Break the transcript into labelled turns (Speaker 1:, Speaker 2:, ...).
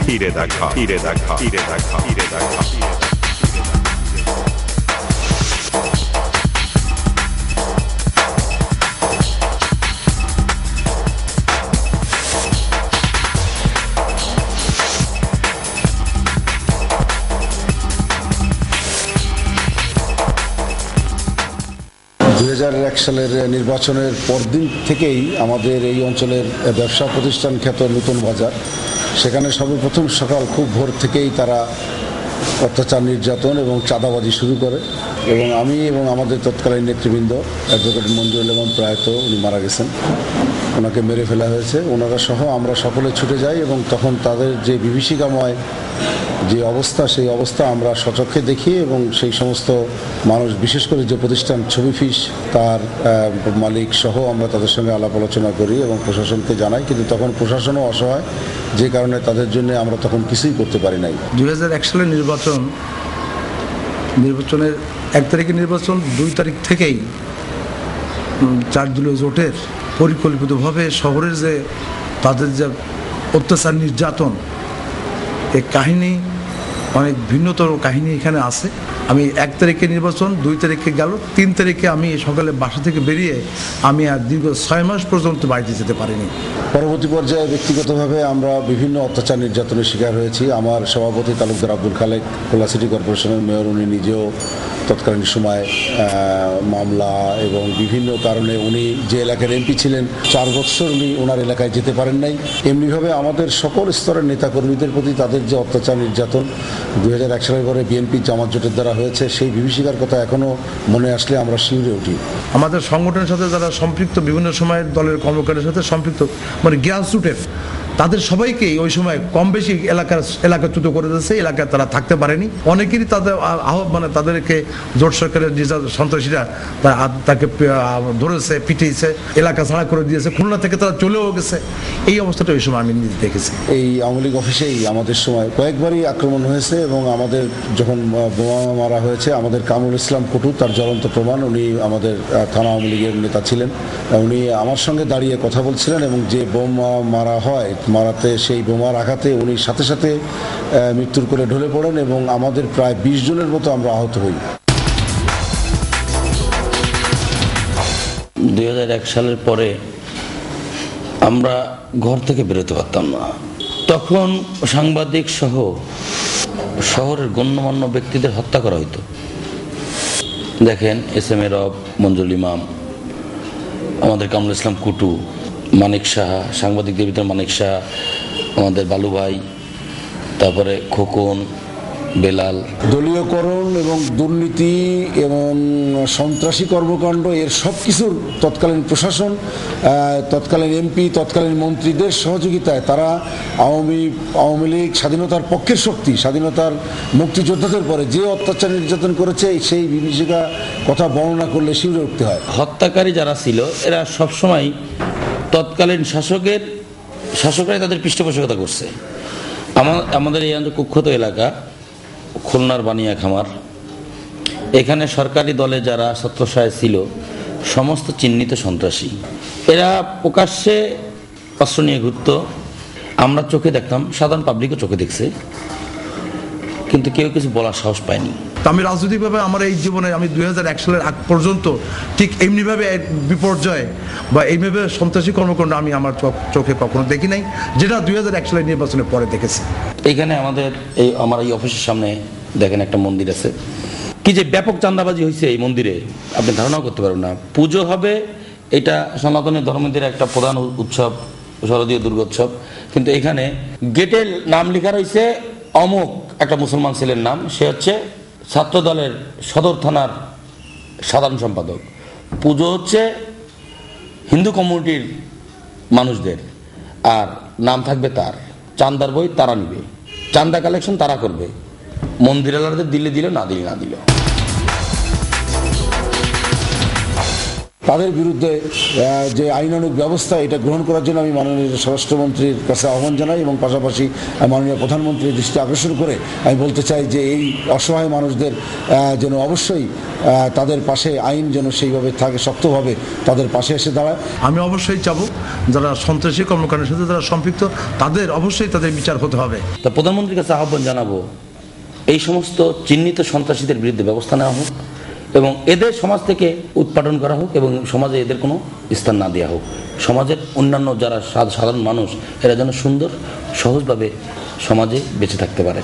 Speaker 1: ফিরে দেখা, ফিরে দেখা, ফিরে দেখা, ফিরে দেখা, ফিরে দেখা।
Speaker 2: 2001 সালের নির্বাচনের পরদিন থেকেই আমাদের এই অঞ্চলের ব্যবসা প্রতিষ্ঠান খ্যাত নতুন বাজার, সেখানে সর্বপ্রথম সকাল খুব ভোর থেকেই তারা অত্যাচার, নির্যাতন এবং চাঁদাবাজি শুরু করে এবং আমি এবং আমাদের তৎকালীন নেতৃবৃন্দ অ্যাডভোকেট মঞ্জুরুল ইমাম প্রয়াত, উনি মারা গেছেন, ওনাকে মেরে ফেলা হয়েছে। ওনারা সহ আমরা সকলে ছুটে যাই এবং তখন তাদের যে বিভীষিকাময় যে অবস্থা, সেই অবস্থা আমরা সচক্ষে দেখি এবং সেই সমস্ত মানুষ, বিশেষ করে যে প্রতিষ্ঠান ছবি ফিস, তার মালিক সহ আমরা তাদের সঙ্গে আলাপ আলোচনা করি এবং প্রশাসনকে জানাই, কিন্তু তখন প্রশাসনও অসহায়, যে কারণে তাদের জন্য আমরা তখন কিছুই করতে পারি নাই।
Speaker 3: 2001 সালের নির্বাচনের 1 তারিখের নির্বাচন, 2 তারিখ থেকেই 4 দলীয় জোটের পরিকল্পিতভাবে শহরের যে তাদের যে অত্যাচার, নির্যাতন, এই কাহিনী অনেক ভিন্নতর কাহিনী এখানে আছে। আমি 1 তারিখে নির্বাচন, 2 তারিখে গেল, 3 তারিখে আমি সকালে বাসা থেকে বেরিয়ে আমি আর দীর্ঘ 6 মাস পর্যন্ত বাড়িতে যেতে পারিনি।
Speaker 2: পরবর্তী পর্যায়ে ব্যক্তিগতভাবে আমরা বিভিন্ন অত্যাচার, নির্যাতনের শিকার হয়েছি। আমার সভাপতি তালুকদার আব্দুল খালেক, খুলনা সিটি কর্পোরেশনের মেয়র, উনি নিজেও তৎকালীন সময় মামলা এবং বিভিন্ন কারণে উনি যে এলাকার এমপি ছিলেন 4 বছর উনি ওনার এলাকায় যেতে পারেন নাই। এমনিভাবে আমাদের সকল স্তরের নেতাকর্মীদের প্রতি তাদের যে অত্যাচার, নির্যাতন 2001 সালের পরে বিএনপি জামাত জোটের দ্বারা হয়েছে, সেই বিভীষিকার কথা এখনও মনে আসলে আমরা শিউরে উঠি।
Speaker 3: আমাদের সংগঠনের সাথে যারা সম্পৃক্ত, বিভিন্ন সময়ের দলের কর্মকাণ্ডের সাথে সম্পৃক্ত, মানে গ্রাসরুটের, তাদের সবাইকেই ওই সময় কম বেশি এলাকাচ্যুত করে দিয়েছে। এলাকায় তারা থাকতে পারেনি। অনেকেরই তাদের মানে তাদেরকে জোট সরকারের যে সন্ত্রাসীরা তাকে ধরেছে, পিটিয়েছে, এলাকা ছাড়া করে দিয়েছে, খুলনা থেকে তারা চলেও গেছে। এই অবস্থাটা ওই সময় আমি নিজে দেখেছি।
Speaker 2: এই আওয়ামী লীগ অফিসেই আমাদের সময় কয়েকবারই আক্রমণ হয়েছে এবং আমাদের যখন বোমা মারা হয়েছে, আমাদের কামরুল ইসলাম কুটু তার জ্বলন্ত প্রমাণ, উনি আমাদের থানা আওয়ামী লীগের নেতা ছিলেন, উনি আমার সঙ্গে দাঁড়িয়ে কথা বলছিলেন এবং যে বোমা মারা হয়, মারাতে সেই বোমার আঘাতে উনি সাথে সাথে মৃত্যুর কোলে ঢলে পড়েন এবং আমাদের প্রায় 20 জনের মতো আমরা আহত হই।
Speaker 4: 2001 সালের পরে আমরা ঘর থেকে বেরোতে পারতাম না। তখন সাংবাদিক সহ শহরের গণ্যমান্য ব্যক্তিদের হত্যা করা হইতো। দেখেন, SM এ রব, মঞ্জুরুল ইমাম, আমাদের কামরুল ইসলাম কুটু, মানিক সাহা, সাংবাদিকদের ভিতরে মানিক সাহা, আমাদের বালু ভাই, তারপরে খোকন, বেলাল।
Speaker 2: দলীয়করণ এবং দুর্নীতি এবং সন্ত্রাসী কর্মকাণ্ড, এর সব কিছুর তৎকালীন প্রশাসন, তৎকালীন এমপি, তৎকালীন মন্ত্রীদের সহযোগিতায় তারা আওয়ামী লীগ স্বাধীনতার পক্ষের শক্তি, স্বাধীনতার মুক্তিযোদ্ধাদের পরে যে অত্যাচার, নির্যাতন করেছে, সেই বিভীষিকা কথা বর্ণনা করলে শিউরে উঠতে হয়।
Speaker 4: হত্যাকারী যারা ছিল এরা সবসময় তৎকালীন শাসকরাই তাদের পৃষ্ঠপোষকতা করছে। আমাদের এই কুখ্যাত এলাকা খুলনার বানিয়া খামার, এখানে সরকারি দলে যারা ছত্রছায়ায় ছিল সমস্ত চিহ্নিত সন্ত্রাসী। এরা প্রকাশ্যে অস্ত্র নিয়ে ঘুরত, আমরা চোখে দেখতাম, সাধারণ পাবলিকও চোখে দেখছে, কিন্তু কেউ কিছু বলার সাহস পায়নি।
Speaker 3: আমি রাজনৈতিকভাবে আমার এই জীবনে আমি 2001 সালের আগ পর্যন্ত ঠিক এমনিভাবে বিপর্যয় বা এইভাবে সন্ত্রাসী কর্মকাণ্ড আমি আমার চোখে কখনো দেখি নাই, যেটা 2001 সালের নির্বাচনের পরে দেখেছি।
Speaker 4: এইখানে আমার এই অফিসের সামনে দেখেন একটা মন্দির আছে, কি যে ব্যাপক চাঁদাবাজি হয়েছে এই মন্দিরে আপনি ধারণাও করতে পারবেন না। পুজো হবে, এটা সনাতনী ধর্মীদের একটা প্রধান উৎসব, শারদীয় দুর্গোৎসব, কিন্তু এখানে গেটের নাম লেখা রয়েছে অমুক একটা মুসলমান ছেলের নাম, সে হচ্ছে ছাত্র দলের সদর থানার সাধারণ সম্পাদক। পুজো হচ্ছে হিন্দু কমিউনিটির মানুষদের, আর নাম থাকবে তার, চান্দার বই তারা নিবে, চান্দা কালেকশন তারা করবে, মন্দিরালাদের দিলে দিল, না দিলে না দিল।
Speaker 2: তাদের বিরুদ্ধে যে আইনানুগ ব্যবস্থা এটা গ্রহণ করার জন্য আমি মাননীয় স্বরাষ্ট্রমন্ত্রীর কাছে আহ্বান জানাই এবং পাশাপাশি মাননীয় প্রধানমন্ত্রীর দৃষ্টি আকর্ষণ করে আমি বলতে চাই যে এই অসহায় মানুষদের যেন অবশ্যই তাদের পাশে আইন যেন সেইভাবে থাকে, শক্তভাবে তাদের পাশে এসে দাঁড়ায়।
Speaker 3: আমি অবশ্যই চাবো যারা সন্ত্রাসী কর্মকাণ্ডের সাথে যারা সম্পৃক্ত তাদের অবশ্যই তাদের বিচার হতে হবে।
Speaker 4: তা প্রধানমন্ত্রীর কাছে আহ্বান জানাবো এই সমস্ত চিহ্নিত সন্ত্রাসীদের বিরুদ্ধে ব্যবস্থা নেওয়া হোক এবং এদের সমাজ থেকে উৎপাদন করা হোক এবং সমাজে এদের কোনো স্থান না দেওয়া হোক। সমাজের অন্যান্য যারা সাধারণ মানুষ এরা যেন সুন্দর সহজভাবে সমাজে বেঁচে থাকতে পারে।